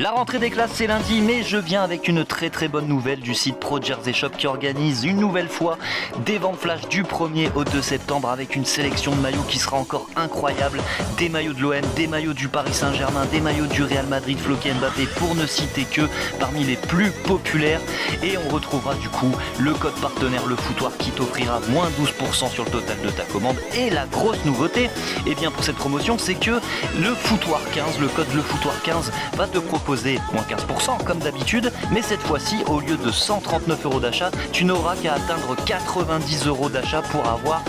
La rentrée des classes c'est lundi, mais je viens avec une très bonne nouvelle du site Pro Jersey Shop qui organise une nouvelle fois des ventes flash du 1er au 2 septembre avec une sélection de maillots qui sera encore incroyable. Des maillots de l'OM, des maillots du Paris Saint-Germain, des maillots du Real Madrid, floqué Mbappé pour ne citer que parmi les plus populaires. Et on retrouvera du coup le code partenaire Le Foutoir qui t'offrira moins 12% sur le total de ta commande. Et la grosse nouveauté, et bien pour cette promotion, c'est que le Foutoir 15, le code Le Foutoir 15 va te proposer moins 15% comme d'habitude, mais cette fois-ci au lieu de 139 € d'achat, tu n'auras qu'à atteindre 90 € d'achat pour avoir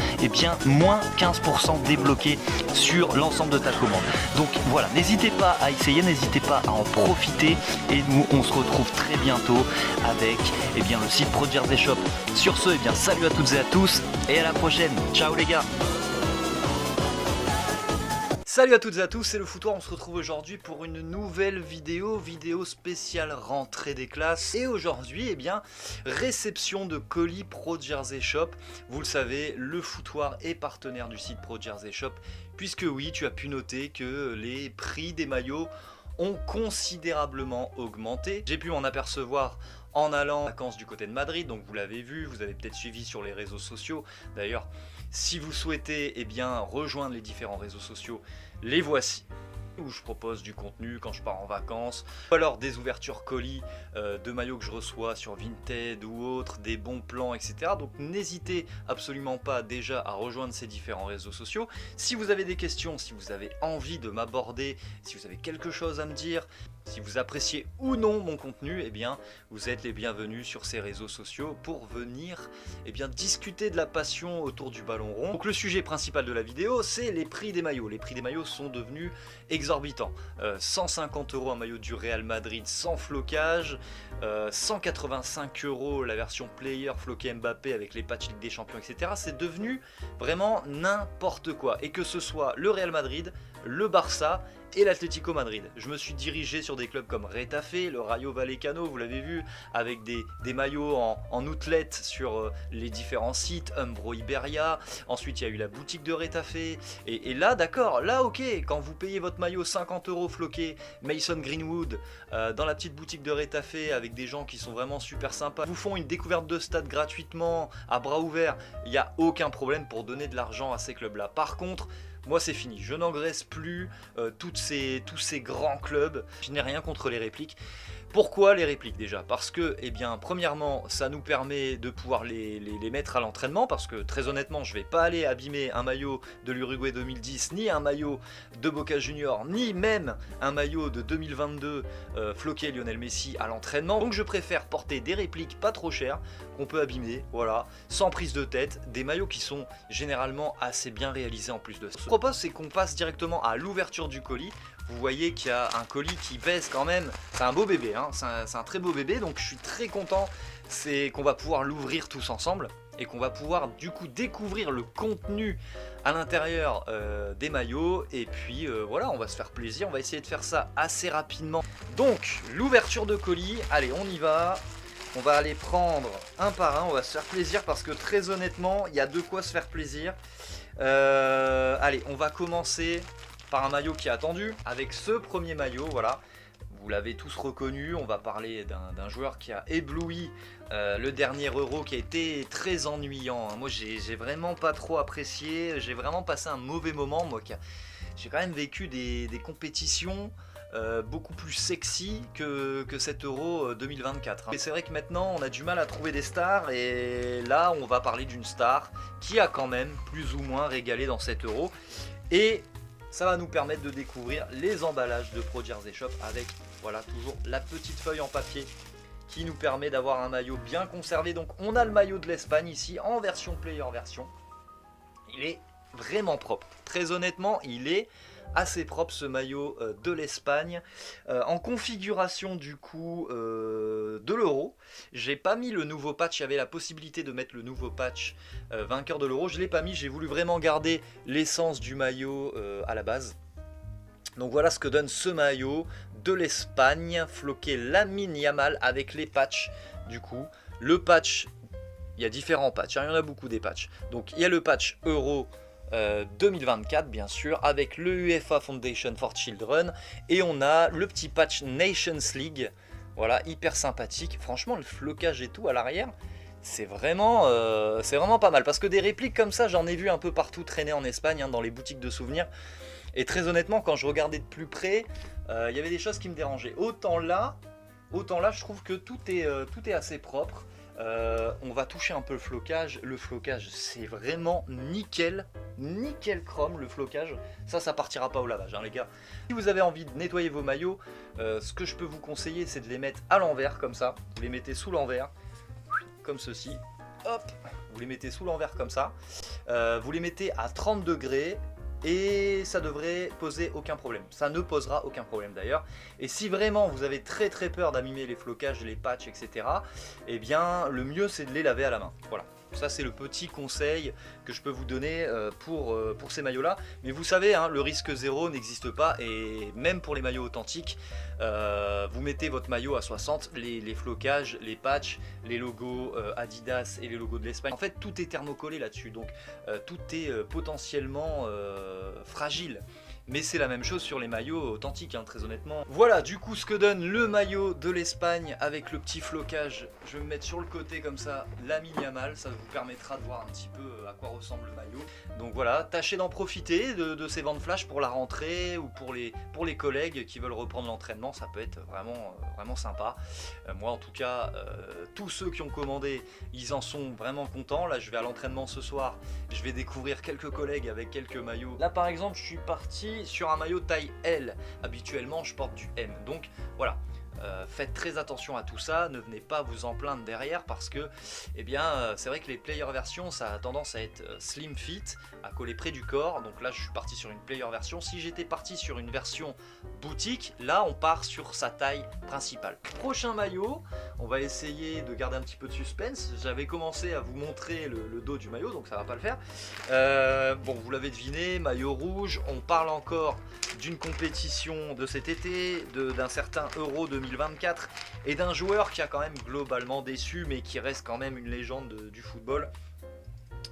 moins 15% débloqué sur l'ensemble de ta commande. Donc voilà, n'hésitez pas à essayer, n'hésitez pas à en profiter et nous on se retrouve très bientôt avec le site Pro Jersey Shop. Sur ce, salut à toutes et à tous et à la prochaine. Ciao les gars. Salut à toutes et à tous, c'est le Foutoir, on se retrouve aujourd'hui pour une nouvelle vidéo spéciale rentrée des classes. Et aujourd'hui, réception de colis Pro Jersey Shop. Vous le savez, le Foutoir est partenaire du site Pro Jersey Shop, puisque oui, tu as pu noter que les prix des maillots ont considérablement augmenté. J'ai pu m'en apercevoir en allant en vacances du côté de Madrid, donc vous l'avez vu, vous avez peut-être suivi sur les réseaux sociaux. D'ailleurs, si vous souhaitez rejoindre les différents réseaux sociaux, les voici, où je propose du contenu quand je pars en vacances, ou alors des ouvertures colis de maillots que je reçois sur Vinted ou autres, des bons plans, etc. Donc n'hésitez absolument pas déjà à rejoindre ces différents réseaux sociaux. Si vous avez des questions, si vous avez envie de m'aborder, si vous avez quelque chose à me dire, si vous appréciez ou non mon contenu, vous êtes les bienvenus sur ces réseaux sociaux pour venir discuter de la passion autour du ballon rond. Donc le sujet principal de la vidéo, c'est les prix des maillots. Les prix des maillots sont devenus exorbitants. 150 € un maillot du Real Madrid sans flocage, 185 € la version player floqué Mbappé avec les patchs Ligue des Champions, etc. C'est devenu vraiment n'importe quoi. Et que ce soit le Real Madrid, le Barça et l'Atlético Madrid. Je me suis dirigé sur des clubs comme Retafe, le Rayo Vallecano, vous l'avez vu, avec des maillots en outlet sur les différents sites, Umbro Iberia. Ensuite, il y a eu la boutique de Retafe. Et là, d'accord, là, ok, quand vous payez votre maillot 50 € floqué Mason Greenwood dans la petite boutique de Retafe avec des gens qui sont vraiment super sympas, vous font une découverte de stade gratuitement, à bras ouverts, il n'y a aucun problème pour donner de l'argent à ces clubs-là. Par contre, moi c'est fini, je n'engraisse plus tous ces grands clubs. Je n'ai rien contre les répliques. Pourquoi les répliques déjà? Parce que, premièrement, ça nous permet de pouvoir les mettre à l'entraînement, parce que très honnêtement, je vais pas aller abîmer un maillot de l'Uruguay 2010, ni un maillot de Boca Junior, ni même un maillot de 2022 floqué Lionel Messi à l'entraînement. Donc je préfère porter des répliques pas trop chères, qu'on peut abîmer, voilà, sans prise de tête, des maillots qui sont généralement assez bien réalisés en plus de ça. Ce que je propose, c'est qu'on passe directement à l'ouverture du colis. Vous voyez qu'il y a un colis qui pèse quand même, c'est un beau bébé, c'est un très beau bébé, donc je suis très content, c'est qu'on va pouvoir l'ouvrir tous ensemble et qu'on va pouvoir du coup découvrir le contenu à l'intérieur des maillots. Et puis voilà, on va se faire plaisir, on va essayer de faire ça assez rapidement. Donc l'ouverture de colis, allez on y va. On va aller prendre un par un, on va se faire plaisir parce que très honnêtement, il y a de quoi se faire plaisir. Allez, on va commencer par un maillot qui est attendu, avec ce premier maillot, voilà. Vous l'avez tous reconnu, on va parler d'un joueur qui a ébloui le dernier Euro, qui a été très ennuyant. Moi j'ai vraiment pas trop apprécié, j'ai vraiment passé un mauvais moment, moi j'ai quand même vécu des compétitions beaucoup plus sexy que cet Euro 2024. Et c'est vrai que maintenant on a du mal à trouver des stars, et là on va parler d'une star qui a quand même plus ou moins régalé dans cet Euro. Et ça va nous permettre de découvrir les emballages de Pro Jersey Shop avec, voilà, toujours la petite feuille en papier qui nous permet d'avoir un maillot bien conservé. Donc on a le maillot de l'Espagne ici en version player version. Il est vraiment propre. Très honnêtement, il est assez propre ce maillot de l'Espagne. En configuration du coup de l'Euro, j'ai pas mis le nouveau patch. Il y avait la possibilité de mettre le nouveau patch vainqueur de l'Euro, je l'ai pas mis, j'ai voulu vraiment garder l'essence du maillot à la base. Donc voilà ce que donne ce maillot de l'Espagne, floqué Lamine Yamal avec les patchs. Du coup le patch, il y a différents patchs, il y en a beaucoup des patchs. Donc il y a le patch Euro 2024 bien sûr, avec le UEFA Foundation for Children, et on a le petit patch Nations League, voilà, hyper sympathique. Franchement le flocage et tout à l'arrière, c'est vraiment pas mal, parce que des répliques comme ça j'en ai vu un peu partout traîner en Espagne, hein, dans les boutiques de souvenirs, et très honnêtement quand je regardais de plus près, il y avait des choses qui me dérangeaient. Autant là je trouve que tout est assez propre. On va toucher un peu le flocage. Le flocage, c'est vraiment nickel chrome, le flocage. Ça partira pas au lavage, hein, les gars. Si vous avez envie de nettoyer vos maillots, ce que je peux vous conseiller, c'est de les mettre à l'envers, comme ça. Vous les mettez sous l'envers, comme ceci. Hop, vous les mettez sous l'envers comme ça. Vous les mettez à 30 degrés. Et ça devrait poser aucun problème. Ça ne posera aucun problème d'ailleurs. Et si vraiment vous avez très peur d'abîmer les flocages, les patchs, etc., eh bien le mieux c'est de les laver à la main. Voilà. Ça c'est le petit conseil que je peux vous donner pour ces maillots là. Mais vous savez, hein, le risque zéro n'existe pas, et même pour les maillots authentiques, vous mettez votre maillot à 60, les flocages, les patchs, les logos Adidas et les logos de l'Espagne, en fait tout est thermocollé là-dessus, donc tout est potentiellement fragile. Mais c'est la même chose sur les maillots authentiques, hein, très honnêtement. Voilà du coup ce que donne le maillot de l'Espagne avec le petit flocage. Je vais me mettre sur le côté comme ça, Lamine Yamal, ça vous permettra de voir un petit peu à quoi ressemble le maillot. Donc voilà, tâchez d'en profiter de ces ventes flash pour la rentrée, ou pour les collègues qui veulent reprendre l'entraînement, ça peut être vraiment sympa. Moi en tout cas, tous ceux qui ont commandé, ils en sont vraiment contents. Là je vais à l'entraînement ce soir, je vais découvrir quelques collègues avec quelques maillots. Là par exemple je suis parti sur un maillot taille L, habituellement je porte du M, donc voilà. Faites très attention à tout ça, ne venez pas vous en plaindre derrière, parce que eh bien, c'est vrai que les player versions ça a tendance à être slim fit, à coller près du corps. Donc là je suis parti sur une player version. Si j'étais parti sur une version boutique, là on part sur sa taille principale. Prochain maillot, on va essayer de garder un petit peu de suspense. J'avais commencé à vous montrer le dos du maillot, donc ça va pas le faire. Bon, vous l'avez deviné, maillot rouge. On parle encore d'une compétition de cet été, d'un certain Euro 2024, et d'un joueur qui a quand même globalement déçu, mais qui reste quand même une légende du football.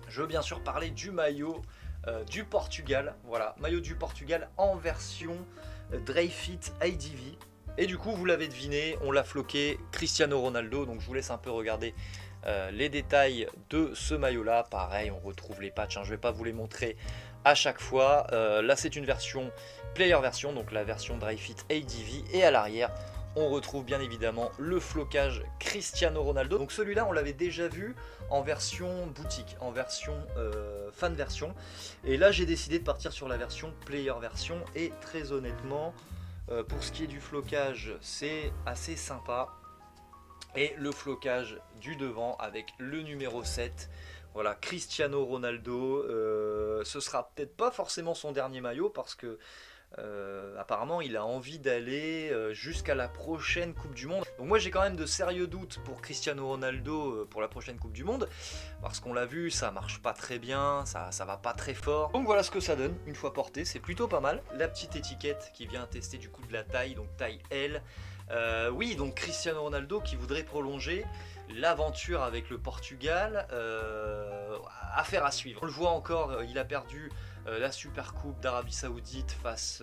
Je veux bien sûr parler du maillot du Portugal. Voilà, maillot du Portugal en version Dri-FIT ADV. Et du coup, vous l'avez deviné, on l'a floqué, Cristiano Ronaldo. Donc je vous laisse un peu regarder les détails de ce maillot là. Pareil, on retrouve les patchs, hein, je ne vais pas vous les montrer à chaque fois. Là c'est une version player version, donc la version Dri-FIT ADV, et à l'arrière on retrouve bien évidemment le flocage Cristiano Ronaldo. Donc celui-là on l'avait déjà vu en version boutique, en version fan version, et là j'ai décidé de partir sur la version player version. Et très honnêtement, pour ce qui est du flocage, c'est assez sympa. Et le flocage du devant avec le numéro 7, voilà, Cristiano Ronaldo. Ce sera peut-être pas forcément son dernier maillot, parce que apparemment il a envie d'aller jusqu'à la prochaine Coupe du Monde. Donc moi j'ai quand même de sérieux doutes pour Cristiano Ronaldo pour la prochaine Coupe du Monde, parce qu'on l'a vu, ça marche pas très bien, ça va pas très fort. Donc voilà ce que ça donne une fois porté, c'est plutôt pas mal. La petite étiquette qui vient tester du coup de la taille, donc taille L. Oui, donc Cristiano Ronaldo qui voudrait prolonger l'aventure avec le Portugal. Affaire à suivre. On le voit encore, il a perdu la Super Coupe d'Arabie Saoudite face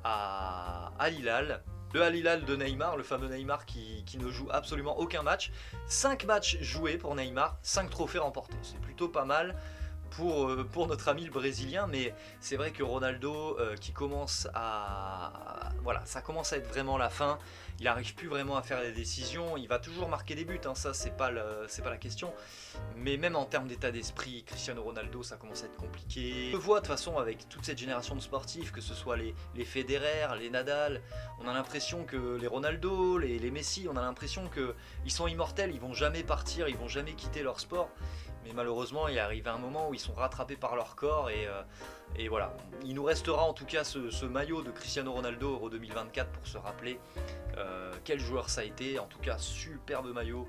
à Al Hilal. Le Al Hilal de Neymar, le fameux Neymar qui ne joue absolument aucun match. 5 matchs joués pour Neymar, 5 trophées remportés. C'est plutôt pas mal pour notre ami le Brésilien, mais c'est vrai que Ronaldo qui commence à... Voilà, ça commence à être vraiment la fin. Il n'arrive plus vraiment à faire les décisions. Il va toujours marquer des buts, hein, ça c'est pas la question. Mais même en termes d'état d'esprit, Cristiano Ronaldo, ça commence à être compliqué. On le voit de toute façon avec toute cette génération de sportifs, que ce soit les Federer, les Nadal, on a l'impression que les Ronaldo, les Messi, on a l'impression qu'ils sont immortels, ils vont jamais partir, ils vont jamais quitter leur sport. Mais malheureusement, il arrive un moment où ils sont rattrapés par leur corps, et voilà. Il nous restera en tout cas ce maillot de Cristiano Ronaldo Euro 2024 pour se rappeler quel joueur ça a été. En tout cas, superbe maillot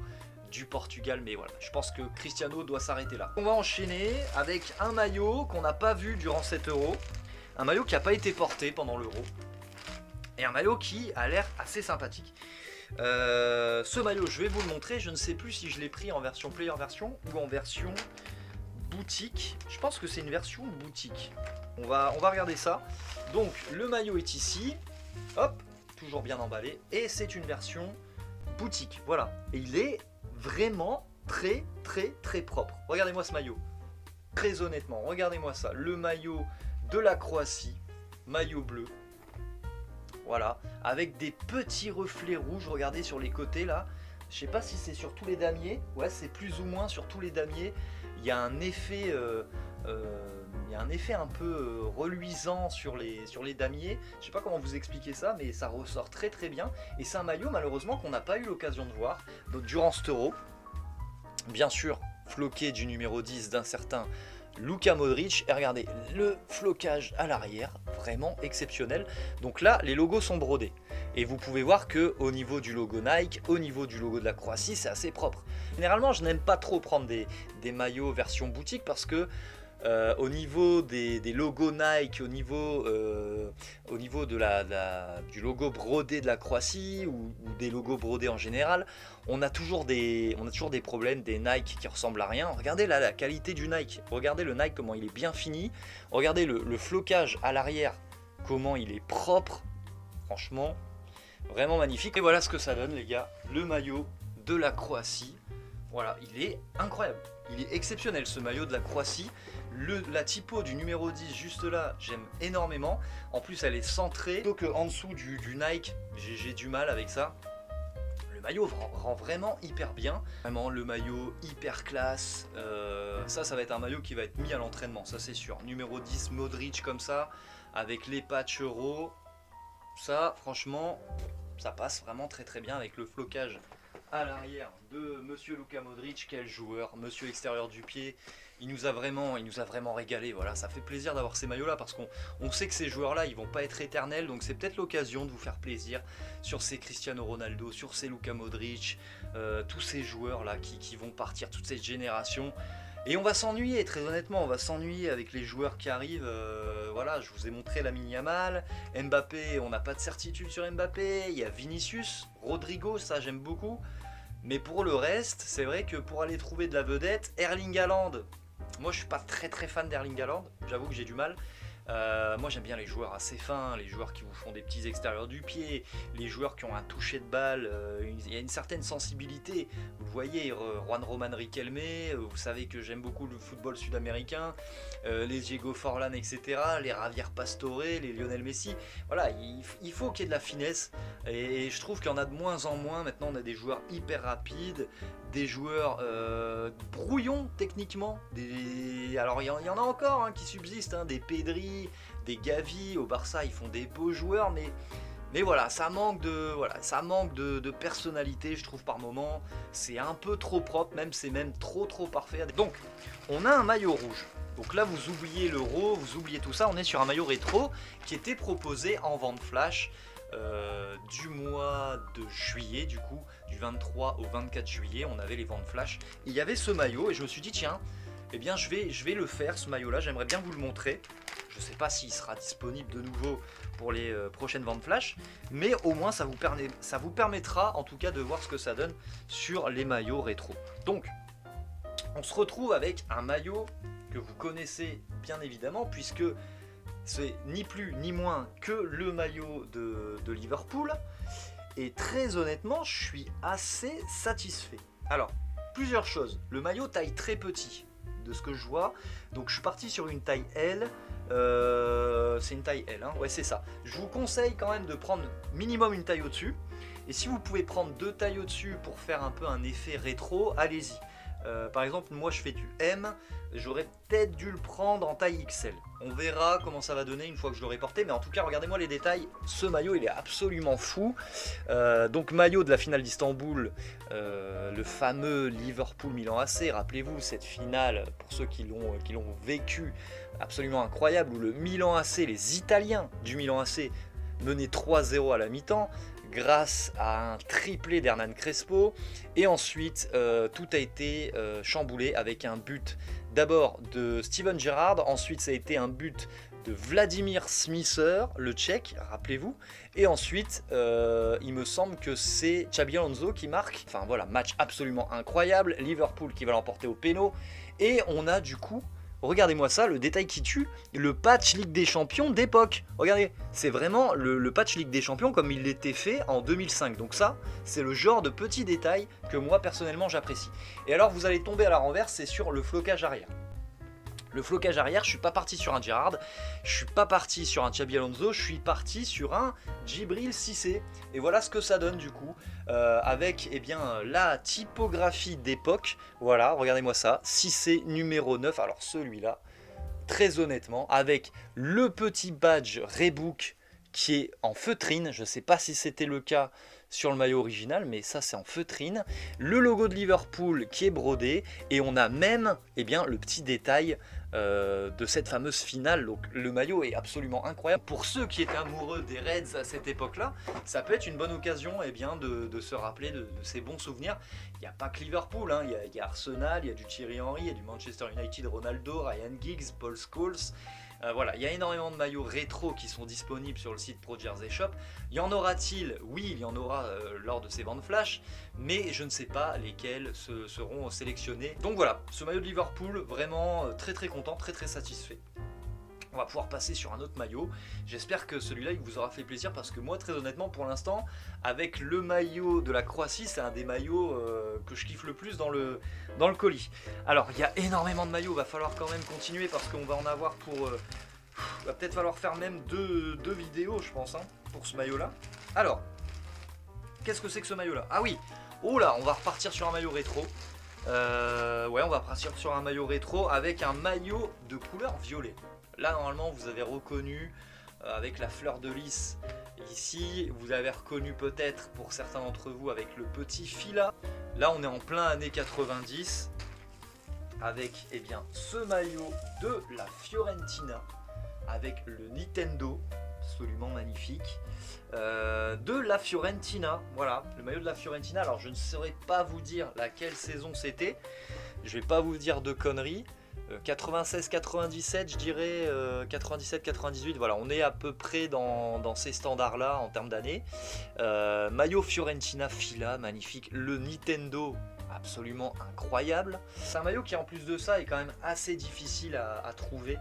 du Portugal, mais voilà, je pense que Cristiano doit s'arrêter là. On va enchaîner avec un maillot qu'on n'a pas vu durant cet Euro, un maillot qui n'a pas été porté pendant l'Euro, et un maillot qui a l'air assez sympathique. Ce maillot, je vais vous le montrer. Je ne sais plus si je l'ai pris en version player version ou en version boutique. Je pense que c'est une version boutique. On va regarder ça. Donc le maillot est ici. Hop, toujours bien emballé. Et c'est une version boutique. Voilà. Et il est vraiment très propre. Regardez-moi ce maillot. Très honnêtement, regardez-moi ça. Le maillot de la Croatie. Maillot bleu. Voilà. Avec des petits reflets rouges. Regardez sur les côtés là. Je sais pas si c'est sur tous les damiers. Ouais, c'est plus ou moins sur tous les damiers. Il y a un effet, un peu reluisant sur les damiers. Je sais pas comment vous expliquer ça, mais ça ressort très bien. Et c'est un maillot malheureusement qu'on n'a pas eu l'occasion de voir. Donc durant cet Euro, bien sûr, floqué du numéro 10 d'un certain Luka Modric. Et regardez, le flocage à l'arrière, vraiment exceptionnel. Donc là, les logos sont brodés. Et vous pouvez voir que au niveau du logo Nike, au niveau du logo de la Croatie, c'est assez propre. Généralement, je n'aime pas trop prendre des maillots version boutique parce que au niveau des logos Nike, au niveau du logo brodé de la Croatie ou des logos brodés en général, on a toujours des problèmes, des Nike qui ressemblent à rien. Regardez là la qualité du Nike, regardez le Nike comment il est bien fini, regardez le flocage à l'arrière, comment il est propre, franchement, vraiment magnifique. Et voilà ce que ça donne les gars, le maillot de la Croatie. Voilà, il est incroyable, il est exceptionnel ce maillot de la Croatie. La typo du numéro 10 juste là, j'aime énormément. En plus elle est centrée, plutôt qu'en dessous du Nike, j'ai du mal avec ça. Le maillot rend vraiment hyper bien. Vraiment le maillot hyper classe. Ça va être un maillot qui va être mis à l'entraînement, ça c'est sûr. Numéro 10 Modric comme ça, avec les patchs euro. Ça franchement, ça passe vraiment très bien avec le flocage à l'arrière de Monsieur Luka Modric. Quel joueur, Monsieur extérieur du pied. Il nous a vraiment régalé. Voilà, ça fait plaisir d'avoir ces maillots là parce qu'on sait que ces joueurs là ils vont pas être éternels, donc c'est peut-être l'occasion de vous faire plaisir sur ces Cristiano Ronaldo, sur ces Luka Modric, tous ces joueurs là qui vont partir, toute cette génération. Et on va s'ennuyer, très honnêtement, on va s'ennuyer avec les joueurs qui arrivent. Voilà, je vous ai montré Lamine Yamal, Mbappé, on n'a pas de certitude sur Mbappé. Il y a Vinicius, Rodrigo, ça j'aime beaucoup. Mais pour le reste, c'est vrai que pour aller trouver de la vedette, Erling Haaland. Moi je suis pas très fan d'Erling Haaland, j'avoue que j'ai du mal. Moi j'aime bien les joueurs assez fins, les joueurs qui vous font des petits extérieurs du pied, les joueurs qui ont un toucher de balle, il y a une certaine sensibilité. Vous le voyez, Juan Román Riquelme, vous savez que j'aime beaucoup le football sud-américain, les Diego Forlán, etc., les Javier Pastore, les Lionel Messi. Voilà, il faut qu'il y ait de la finesse et je trouve qu'il y en a de moins en moins. Maintenant on a des joueurs hyper rapides, des joueurs brouillons techniquement, alors il y en a encore hein, qui subsistent, hein, des Pedri, des Gavi. Au Barça ils font des beaux joueurs, mais voilà, ça manque de personnalité, je trouve par moment. C'est un peu trop propre, c'est même trop parfait. Donc on a un maillot rouge. Donc là vous oubliez l'euro, vous oubliez tout ça, on est sur un maillot rétro qui était proposé en vente flash du mois de juillet, du coup du 23 au 24 juillet on avait les ventes flash. Et il y avait ce maillot et je me suis dit tiens, eh bien je vais le faire ce maillot là, j'aimerais bien vous le montrer. Je sais pas s'il sera disponible de nouveau pour les prochaines ventes flash, mais au moins ça vous permettra en tout cas de voir ce que ça donne sur les maillots rétro. Donc on se retrouve avec un maillot que vous connaissez bien évidemment, puisque c'est ni plus ni moins que le maillot de Liverpool. Et très honnêtement, je suis assez satisfait. Alors, plusieurs choses. Le maillot taille très petit, de ce que je vois. Donc je suis parti sur une taille L. C'est une taille L, hein. Ouais c'est ça. Je vous conseille quand même de prendre minimum une taille au-dessus. Et si vous pouvez prendre 2 tailles au-dessus pour faire un peu un effet rétro, allez-y. Par exemple, moi je fais du M, j'aurais peut-être dû le prendre en taille XL. On verra comment ça va donner une fois que je l'aurai porté, mais en tout cas regardez-moi les détails, ce maillot il est absolument fou. Donc maillot de la finale d'Istanbul, le fameux Liverpool-Milan AC, rappelez-vous cette finale, pour ceux qui l'ont vécu, absolument incroyable, où le Milan AC, les Italiens du Milan AC menaient 3-0 à la mi-temps, grâce à un triplé d'Hernan Crespo, et ensuite tout a été chamboulé avec un but d'abord de Steven Gerrard, ensuite ça a été un but de Vladimir Smisser, le Tchèque, rappelez-vous. Et ensuite, il me semble que c'est Xabi Alonso qui marque. Enfin voilà, match absolument incroyable. Liverpool qui va l'emporter au péno. Et on a du coup, regardez-moi ça, le détail qui tue, le patch Ligue des Champions d'époque. Regardez, c'est vraiment le patch Ligue des Champions comme il l'était fait en 2005. Donc ça, c'est le genre de petit détail que moi personnellement j'apprécie. Et alors vous allez tomber à la renverse, c'est sur le flocage arrière. Le flocage arrière, je suis pas parti sur un Gerrard, je suis pas parti sur un Xabi Alonso, je suis parti sur un Djibril Cissé. Et voilà ce que ça donne du coup, avec eh bien, la typographie d'époque. Voilà, regardez-moi ça, Cissé numéro 9, alors celui-là, très honnêtement, avec le petit badge Reebok qui est en feutrine, je sais pas si c'était le cas sur le maillot original, mais ça c'est en feutrine, le logo de Liverpool qui est brodé, et on a même eh bien, le petit détail de cette fameuse finale. Donc le maillot est absolument incroyable. Pour ceux qui étaient amoureux des Reds à cette époque-là, ça peut être une bonne occasion eh bien, de se rappeler de ces bons souvenirs. Il n'y a pas que Liverpool, hein. Il y a Arsenal, il y a du Thierry Henry, il y a du Manchester United, Ronaldo, Ryan Giggs, Paul Scholes. Voilà, il y a énormément de maillots rétro qui sont disponibles sur le site Pro Jersey Shop. Y en aura-t-il? Oui, il y en aura lors de ces ventes flash, mais je ne sais pas lesquels seront sélectionnés. Donc voilà, ce maillot de Liverpool, vraiment très très content, très très satisfait. On va pouvoir passer sur un autre maillot. J'espère que celui-là il vous aura fait plaisir, parce que moi très honnêtement pour l'instant avec le maillot de la Croatie, c'est un des maillots que je kiffe le plus dans le colis. Alors il y a énormément de maillots, va falloir quand même continuer parce qu'on va en avoir pour... va peut-être falloir faire même deux vidéos je pense hein, pour ce maillot là. Alors, qu'est-ce que c'est que ce maillot là? Ah oui, oh là, on va repartir sur un maillot rétro. Ouais, on va partir sur un maillot rétro avec un maillot de couleur violet. Là normalement vous avez reconnu avec la fleur de lys ici, vous avez reconnu peut-être pour certains d'entre vous avec le petit Fila. Là on est en plein années 90 avec eh bien, ce maillot de la Fiorentina avec le Nintendo, absolument magnifique, de la Fiorentina. Voilà, le maillot de la Fiorentina. Alors je ne saurais pas vous dire laquelle saison c'était, je vais pas vous dire de conneries. 96-97 je dirais, 97-98, voilà, on est à peu près dans ces standards là en termes d'années. Maillot Fiorentina Fila, magnifique, le Nintendo absolument incroyable. C'est un maillot qui en plus de ça est quand même assez difficile à trouver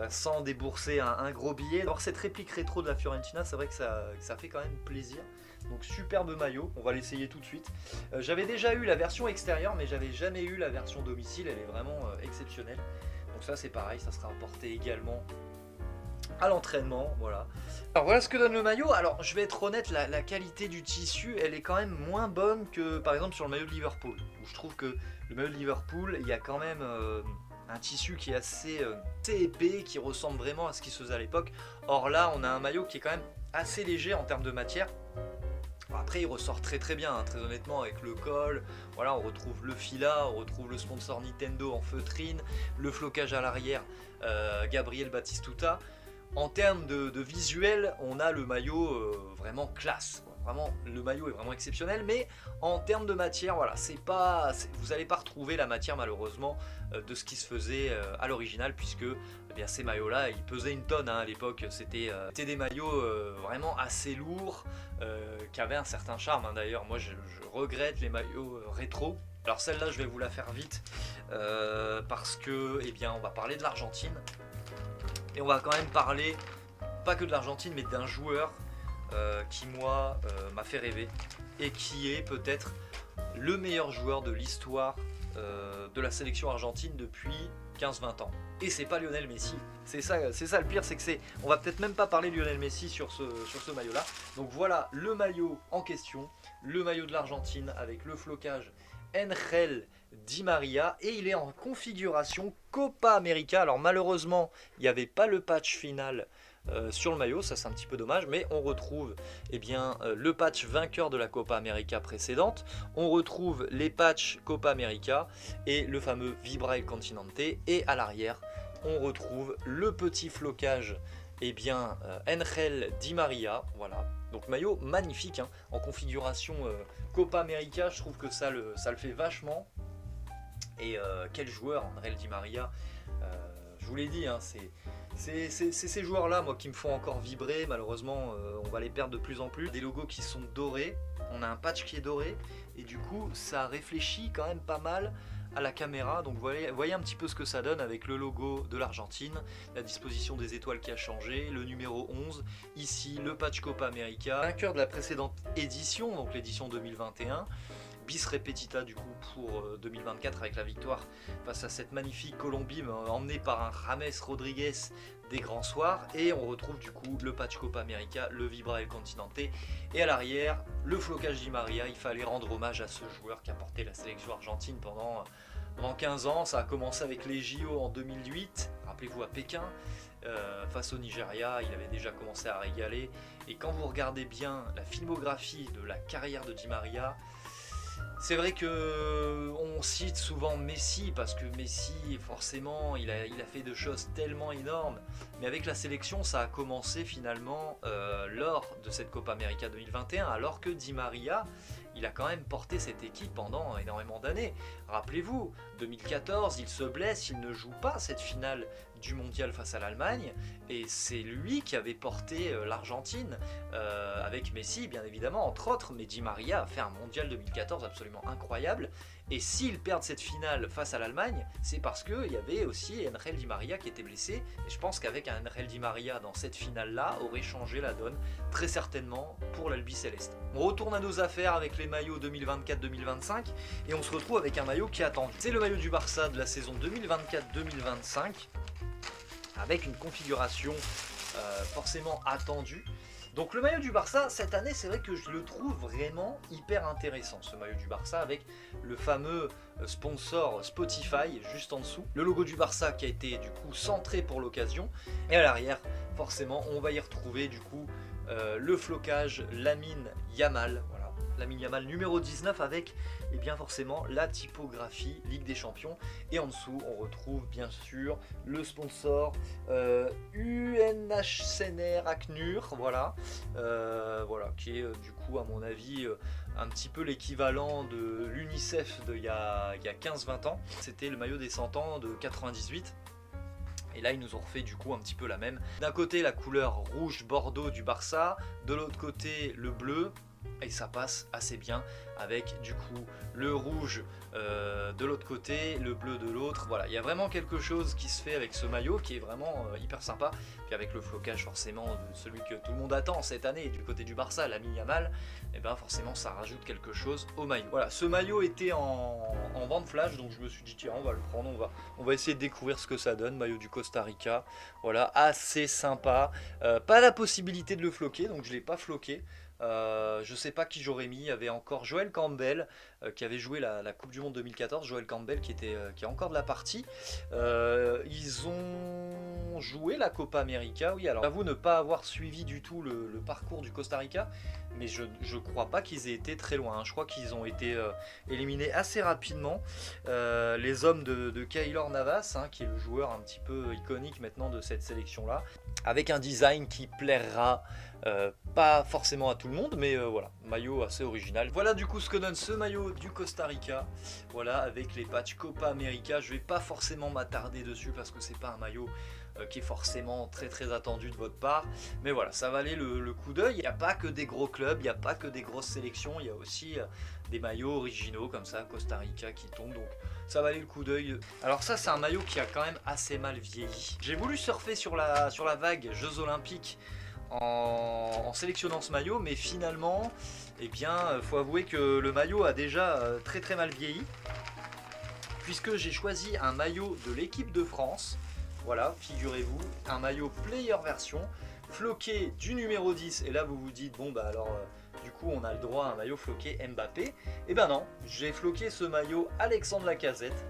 sans débourser un gros billet. Alors cette réplique rétro de la Fiorentina, c'est vrai que ça fait quand même plaisir. Donc superbe maillot, on va l'essayer tout de suite. J'avais déjà eu la version extérieure, mais j'avais jamais eu la version domicile, elle est vraiment exceptionnelle. Donc ça c'est pareil, ça sera apporté également à l'entraînement, voilà. Alors voilà ce que donne le maillot. Alors je vais être honnête, la qualité du tissu, elle est quand même moins bonne que par exemple sur le maillot de Liverpool. Où je trouve que le maillot de Liverpool, il y a quand même... un tissu qui est assez épais, qui ressemble vraiment à ce qui se faisait à l'époque. Or là, on a un maillot qui est quand même assez léger en termes de matière. Après, il ressort très très bien, hein, très honnêtement, avec le col. Voilà, on retrouve le Fila, on retrouve le sponsor Nintendo en feutrine, le flocage à l'arrière, Gabriel Batistuta. En termes de visuel, on a le maillot vraiment classe. Vraiment, le maillot est vraiment exceptionnel, mais en termes de matière, voilà, vous n'allez pas retrouver la matière malheureusement de ce qui se faisait à l'original, puisque eh bien, ces maillots-là, ils pesaient une tonne hein, à l'époque. C'était des maillots vraiment assez lourds, qui avaient un certain charme. Hein, d'ailleurs, moi, je regrette les maillots rétro. Alors celle-là, je vais vous la faire vite, parce que, eh bien, on va parler de l'Argentine, et on va quand même parler pas que de l'Argentine, mais d'un joueur qui moi m'a fait rêver et qui est peut-être le meilleur joueur de l'histoire de la sélection argentine depuis 15-20 ans. Et c'est pas Lionel Messi, c'est ça le pire, c'est que on va peut-être même pas parler de Lionel Messi sur ce maillot là. Donc voilà le maillot en question, le maillot de l'Argentine avec le flocage Angel Di Maria, et il est en configuration Copa América. Alors malheureusement il n'y avait pas le patch final sur le maillot, ça c'est un petit peu dommage, mais on retrouve eh bien, le patch vainqueur de la Copa América précédente, on retrouve les patchs Copa América et le fameux Vibra El Continente, et à l'arrière on retrouve le petit flocage eh bien, Angel Di Maria, voilà. Donc maillot magnifique hein, en configuration Copa América, je trouve que ça le fait vachement. Et quel joueur Angel Di Maria, je vous l'ai dit, hein, c'est ces joueurs-là, moi, qui me font encore vibrer. Malheureusement, on va les perdre de plus en plus. Des logos qui sont dorés, on a un patch qui est doré, et du coup, ça réfléchit quand même pas mal à la caméra. Donc voyez un petit peu ce que ça donne avec le logo de l'Argentine, la disposition des étoiles qui a changé, le numéro 11, ici le patch Copa América, vainqueur de la précédente édition, donc l'édition 2021, bis repetita du coup pour 2024 avec la victoire face à cette magnifique Colombie emmenée par un James Rodriguez des grands soirs. Et on retrouve du coup le patch Copa América, le Vibra El Continente, et à l'arrière le flocage Di Maria. Il fallait rendre hommage à ce joueur qui a porté la sélection argentine pendant 15 ans. Ça a commencé avec les JO en 2008, rappelez-vous, à Pékin, face au Nigeria. Il avait déjà commencé à régaler, et quand vous regardez bien la filmographie de la carrière de Di Maria, c'est vrai que on cite souvent Messi, parce que Messi, forcément, il a fait de choses tellement énormes. Mais avec la sélection, ça a commencé finalement lors de cette Copa América 2021, alors que Di Maria, il a quand même porté cette équipe pendant énormément d'années. Rappelez-vous, 2014, il se blesse, il ne joue pas cette finale du mondial face à l'Allemagne, et c'est lui qui avait porté l'Argentine avec Messi bien évidemment entre autres, mais Di Maria a fait un mondial 2014 absolument incroyable. Et s'ils perdent cette finale face à l'Allemagne, c'est parce qu'il y avait aussi Angel Di Maria qui était blessé, et je pense qu'avec un Angel Di Maria dans cette finale là aurait changé la donne très certainement pour l'Albi Céleste. On retourne à nos affaires avec les maillots 2024-2025, et on se retrouve avec un maillot qui est attendu. C'est le maillot du Barça de la saison 2024-2025, avec une configuration forcément attendue. Donc le maillot du Barça, cette année, c'est vrai que je le trouve vraiment hyper intéressant, ce maillot du Barça, avec le fameux sponsor Spotify juste en dessous. Le logo du Barça qui a été du coup centré pour l'occasion. Et à l'arrière, forcément, on va y retrouver du coup le flocage Lamine Yamal. Voilà, Lamine Yamal numéro 19 avec bien forcément la typographie Ligue des Champions. Et en dessous, on retrouve bien sûr le sponsor UNHCR ACNUR, voilà, qui est du coup à mon avis un petit peu l'équivalent de l'UNICEF il y a 15-20 ans. C'était le maillot des 100 ans de 98. Et là, ils nous ont refait du coup un petit peu la même. D'un côté, la couleur rouge bordeaux du Barça, de l'autre côté, le bleu. Et ça passe assez bien avec du coup le rouge de l'autre côté, le bleu de l'autre. Voilà, il y a vraiment quelque chose qui se fait avec ce maillot qui est vraiment hyper sympa. Puis avec le flocage forcément de celui que tout le monde attend cette année du côté du Barça, Lamine Yamal, et bien forcément ça rajoute quelque chose au maillot. Voilà, ce maillot était en vente flash, donc je me suis dit tiens, on va le prendre, on va essayer de découvrir ce que ça donne. Maillot du Costa Rica, voilà, assez sympa. Pas la possibilité de le floquer, donc je ne l'ai pas floqué. Je sais pas qui j'aurais mis. Il y avait encore Joel Campbell qui avait joué la Coupe du Monde 2014. Joel Campbell qui est encore de la partie. Ils ont joué la Copa América. Oui, alors j'avoue ne pas avoir suivi du tout le parcours du Costa Rica, mais je crois pas qu'ils aient été très loin. Je crois qu'ils ont été éliminés assez rapidement. Les hommes de Keylor Navas, qui est le joueur un petit peu iconique maintenant de cette sélection là, avec un design qui plaira pas forcément à tout le monde, mais voilà, maillot assez original. Voilà du coup ce que donne ce maillot du Costa Rica, voilà, avec les patchs Copa América. Je vais pas forcément m'attarder dessus parce que c'est pas un maillot qui est forcément très attendu de votre part, mais voilà, ça valait le coup d'œil. Il n'y a pas que des gros clubs, il n'y a pas que des grosses sélections, il y a aussi des maillots originaux comme ça, Costa Rica qui tombent, donc ça valait le coup d'œil. Alors ça, c'est un maillot qui a quand même assez mal vieilli. J'ai voulu surfer sur la vague Jeux Olympiques en sélectionnant ce maillot, mais finalement, eh bien, faut avouer que le maillot a déjà très mal vieilli, puisque j'ai choisi un maillot de l'équipe de France. Voilà, figurez-vous, un maillot player version, floqué du numéro 10, et là vous vous dites, bon bah alors, du coup on a le droit à un maillot floqué Mbappé. Et ben non, j'ai floqué ce maillot Alexandre Lacazette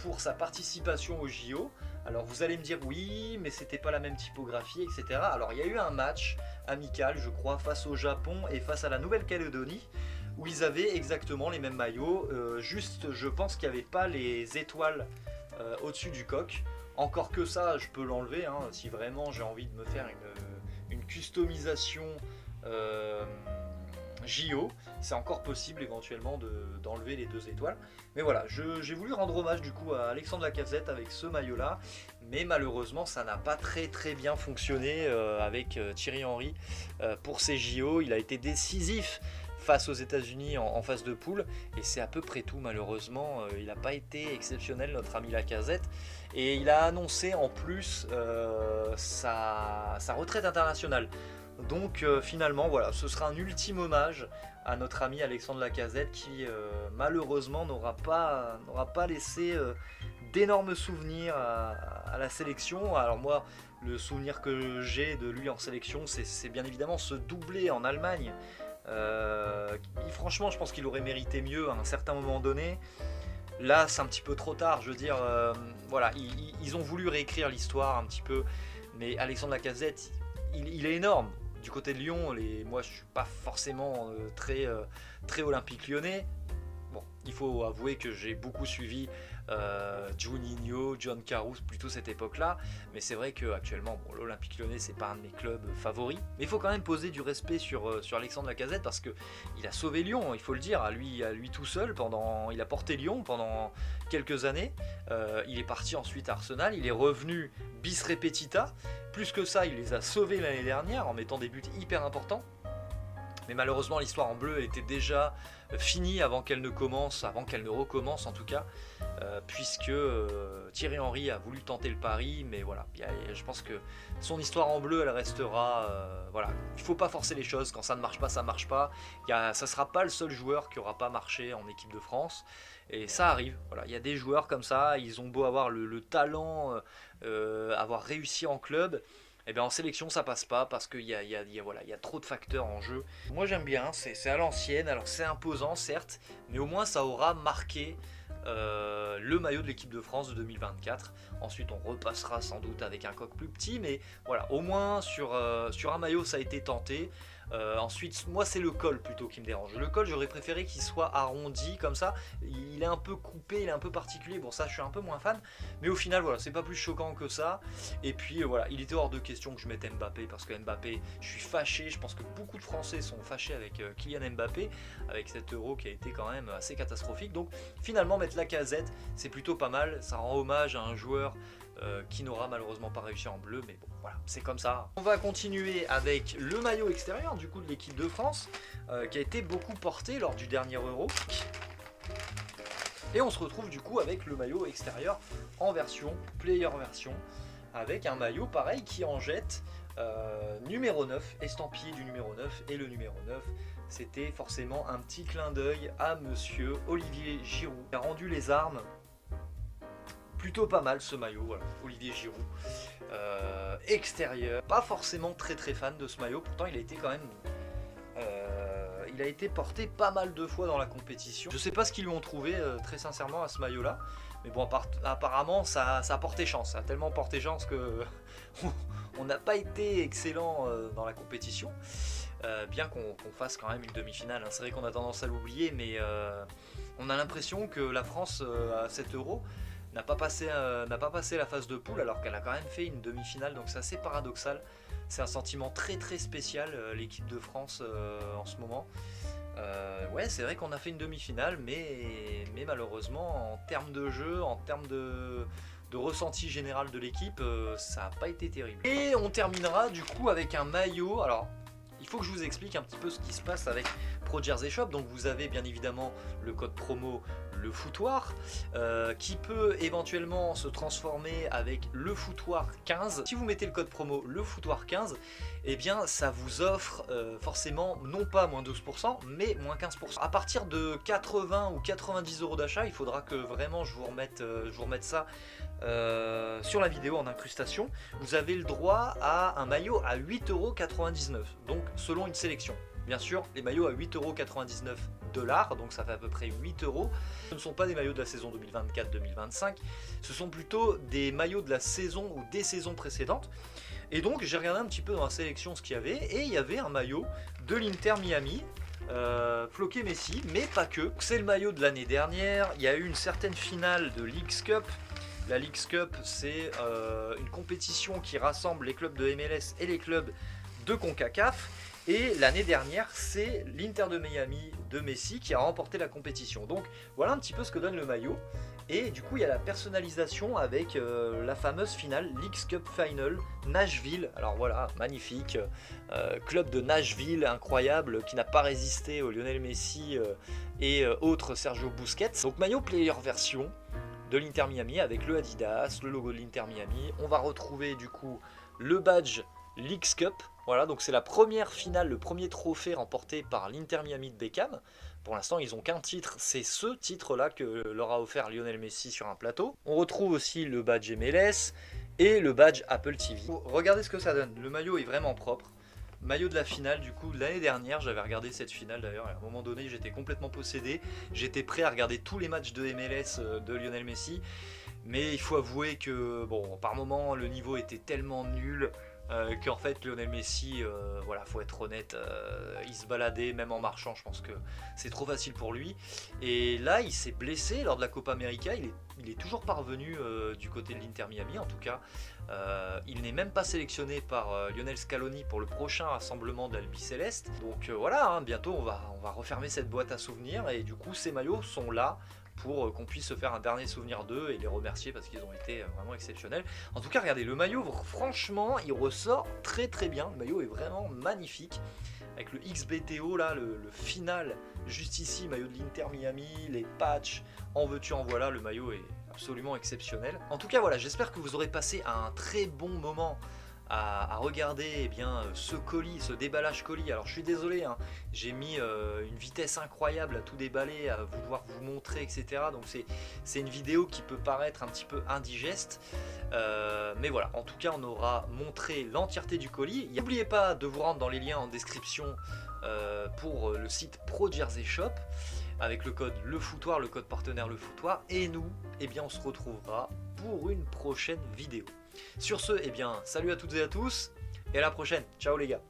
pour sa participation au JO. Alors vous allez me dire oui, mais c'était pas la même typographie, etc. Alors il y a eu un match amical, je crois, face au Japon et face à la Nouvelle-Calédonie, où ils avaient exactement les mêmes maillots, juste je pense qu'il n'y avait pas les étoiles au-dessus du coq. Encore que ça, je peux l'enlever, si vraiment j'ai envie de me faire une customisation JO, c'est encore possible éventuellement d'enlever les 2 étoiles. Mais voilà, j'ai voulu rendre hommage du coup à Alexandre Lacazette avec ce maillot là, mais malheureusement ça n'a pas très bien fonctionné avec Thierry Henry pour ces JO. Il a été décisif face aux États-Unis en phase de poule, et c'est à peu près tout malheureusement. Il n'a pas été exceptionnel notre ami Lacazette, et il a annoncé en plus sa retraite internationale. Donc finalement voilà, ce sera un ultime hommage à notre ami Alexandre Lacazette qui malheureusement n'aura pas laissé d'énormes souvenirs à la sélection. Alors moi, le souvenir que j'ai de lui en sélection, c'est bien évidemment ce doublé en Allemagne. Franchement, je pense qu'il aurait mérité mieux à un certain moment donné. Là, c'est un petit peu trop tard, je veux dire, voilà, ils ont voulu réécrire l'histoire un petit peu, mais Alexandre Lacazette, il est énorme. Du côté de Lyon, moi je suis pas forcément très olympique lyonnais. Bon, il faut avouer que j'ai beaucoup suivi Juninho, John Caruso, plutôt cette époque-là. Mais c'est vrai qu'actuellement, bon, l'Olympique Lyonnais, c'est pas un de mes clubs favoris. Mais il faut quand même poser du respect sur Alexandre Lacazette parce qu'il a sauvé Lyon, il faut le dire, à lui tout seul. Il a porté Lyon pendant quelques années. Il est parti ensuite à Arsenal, il est revenu bis repetita. Plus que ça, il les a sauvés l'année dernière en mettant des buts hyper importants. Mais malheureusement, l'histoire en bleu était déjà finie avant qu'elle ne recommence en tout cas, puisque Thierry Henry a voulu tenter le pari, mais voilà, je pense que son histoire en bleu, elle restera, voilà, il faut pas forcer les choses, quand ça ne marche pas, ça marche pas. Ça sera pas le seul joueur qui aura pas marché en équipe de France, et ça arrive, voilà, il y a des joueurs comme ça, ils ont beau avoir le talent, avoir réussi en club, et bien en sélection ça passe pas parce qu'il y a trop de facteurs en jeu. Moi j'aime bien, c'est à l'ancienne, alors c'est imposant certes, mais au moins ça aura marqué le maillot de l'équipe de France de 2024. Ensuite on repassera sans doute avec un coq plus petit, mais voilà, au moins sur un maillot ça a été tenté. Ensuite, moi c'est le col plutôt qui me dérange. Le col, j'aurais préféré qu'il soit arrondi comme ça. Il est un peu coupé, il est un peu particulier. Bon, ça je suis un peu moins fan, mais au final, voilà, c'est pas plus choquant que ça. Et puis voilà, il était hors de question que je mette Mbappé parce que Mbappé, je suis fâché. Je pense que beaucoup de Français sont fâchés avec Kylian Mbappé, avec cet Euro qui a été quand même assez catastrophique. Donc finalement, mettre Lacazette, c'est plutôt pas mal. Ça rend hommage à un joueur qui n'aura malheureusement pas réussi en bleu, mais bon voilà, c'est comme ça. On va continuer avec le maillot extérieur du coup de l'équipe de France, qui a été beaucoup porté lors du dernier Euro, et on se retrouve du coup avec le maillot extérieur en version player version, avec un maillot pareil qui en jette numéro 9, estampillé du numéro 9, et le numéro 9 c'était forcément un petit clin d'œil à monsieur Olivier Giroud, qui a rendu les armes. Plutôt pas mal ce maillot, voilà, Olivier Giroud, extérieur, pas forcément très fan de ce maillot, pourtant il a été quand même, il a été porté pas mal de fois dans la compétition. Je sais pas ce qu'ils lui ont trouvé très sincèrement à ce maillot là, mais bon apparemment ça a porté chance, ça a tellement porté chance que on n'a pas été excellent dans la compétition, bien qu'on fasse quand même une demi-finale, hein. C'est vrai qu'on a tendance à l'oublier, mais on a l'impression que la France à cet Euro n'a pas passé la phase de poule alors qu'elle a quand même fait une demi-finale, donc c'est assez paradoxal. C'est un sentiment très spécial, l'équipe de France en ce moment. Ouais, c'est vrai qu'on a fait une demi-finale, mais malheureusement en termes de jeu, en termes de ressenti général de l'équipe, ça n'a pas été terrible. Et on terminera du coup avec un maillot. Alors il faut que je vous explique un petit peu ce qui se passe avec Pro Jersey Shop. Donc vous avez bien évidemment le code promo le foutoir, qui peut éventuellement se transformer avec le foutoir 15. Si vous mettez le code promo le foutoir 15, eh bien ça vous offre forcément non pas moins 12%, mais moins 15%. À partir de 80 ou 90 euros d'achat, il faudra que vraiment je vous remette ça sur la vidéo en incrustation. Vous avez le droit à un maillot à 8,99 €, donc selon une sélection. Bien sûr, les maillots à 8,99 $, donc ça fait à peu près 8 €. Ce ne sont pas des maillots de la saison 2024-2025, ce sont plutôt des maillots de la saison ou des saisons précédentes. Et donc j'ai regardé un petit peu dans la sélection ce qu'il y avait, et il y avait un maillot de l'Inter Miami, floqué Messi, mais pas que. C'est le maillot de l'année dernière, il y a eu une certaine finale de Leagues Cup. La Leagues Cup, c'est une compétition qui rassemble les clubs de MLS et les clubs de CONCACAF. Et l'année dernière, c'est l'Inter de Miami de Messi qui a remporté la compétition. Donc voilà un petit peu ce que donne le maillot. Et du coup, il y a la personnalisation avec la fameuse finale, Leagues Cup Final, Nashville. Alors voilà, magnifique. Club de Nashville, incroyable, qui n'a pas résisté au Lionel Messi et autres Sergio Busquets. Donc maillot player version de l'Inter Miami avec le Adidas, le logo de l'Inter Miami. On va retrouver du coup le badge Leagues Cup. Voilà, donc c'est la première finale, le premier trophée remporté par l'Inter Miami de Beckham. Pour l'instant, ils n'ont qu'un titre, c'est ce titre-là que leur a offert Lionel Messi sur un plateau. On retrouve aussi le badge MLS et le badge Apple TV. Regardez ce que ça donne, le maillot est vraiment propre. Maillot de la finale, du coup, l'année dernière, j'avais regardé cette finale d'ailleurs, et à un moment donné, j'étais complètement possédé. J'étais prêt à regarder tous les matchs de MLS de Lionel Messi. Mais il faut avouer que, bon, par moment, le niveau était tellement nul. Qu'en fait Lionel Messi, voilà, faut être honnête, il se baladait même en marchant, je pense que c'est trop facile pour lui. Et là il s'est blessé lors de la Copa América, il est toujours parvenu du côté de l'Inter Miami en tout cas. Il n'est même pas sélectionné par Lionel Scaloni pour le prochain rassemblement d'Albi Céleste. Donc voilà, hein, bientôt on va refermer cette boîte à souvenirs et du coup ces maillots sont là pour qu'on puisse se faire un dernier souvenir d'eux et les remercier parce qu'ils ont été vraiment exceptionnels. En tout cas, regardez, le maillot, franchement, il ressort très très bien. Le maillot est vraiment magnifique. Avec le XBTO, là, le final, juste ici, maillot de l'Inter Miami, les patchs, en veux-tu, en voilà, le maillot est absolument exceptionnel. En tout cas, voilà, j'espère que vous aurez passé un très bon moment à regarder eh bien, ce colis, ce déballage colis. Alors je suis désolé, hein, j'ai mis une vitesse incroyable à tout déballer, à vouloir vous montrer, etc. Donc c'est une vidéo qui peut paraître un petit peu indigeste. Mais voilà, en tout cas on aura montré l'entièreté du colis. N'oubliez pas de vous rendre dans les liens en description pour le site Pro Jersey Shop avec le code LeFoutoir, le code partenaire LeFoutoir. Et nous, eh bien, on se retrouvera pour une prochaine vidéo. Sur ce, eh bien, salut à toutes et à tous, et à la prochaine. Ciao les gars.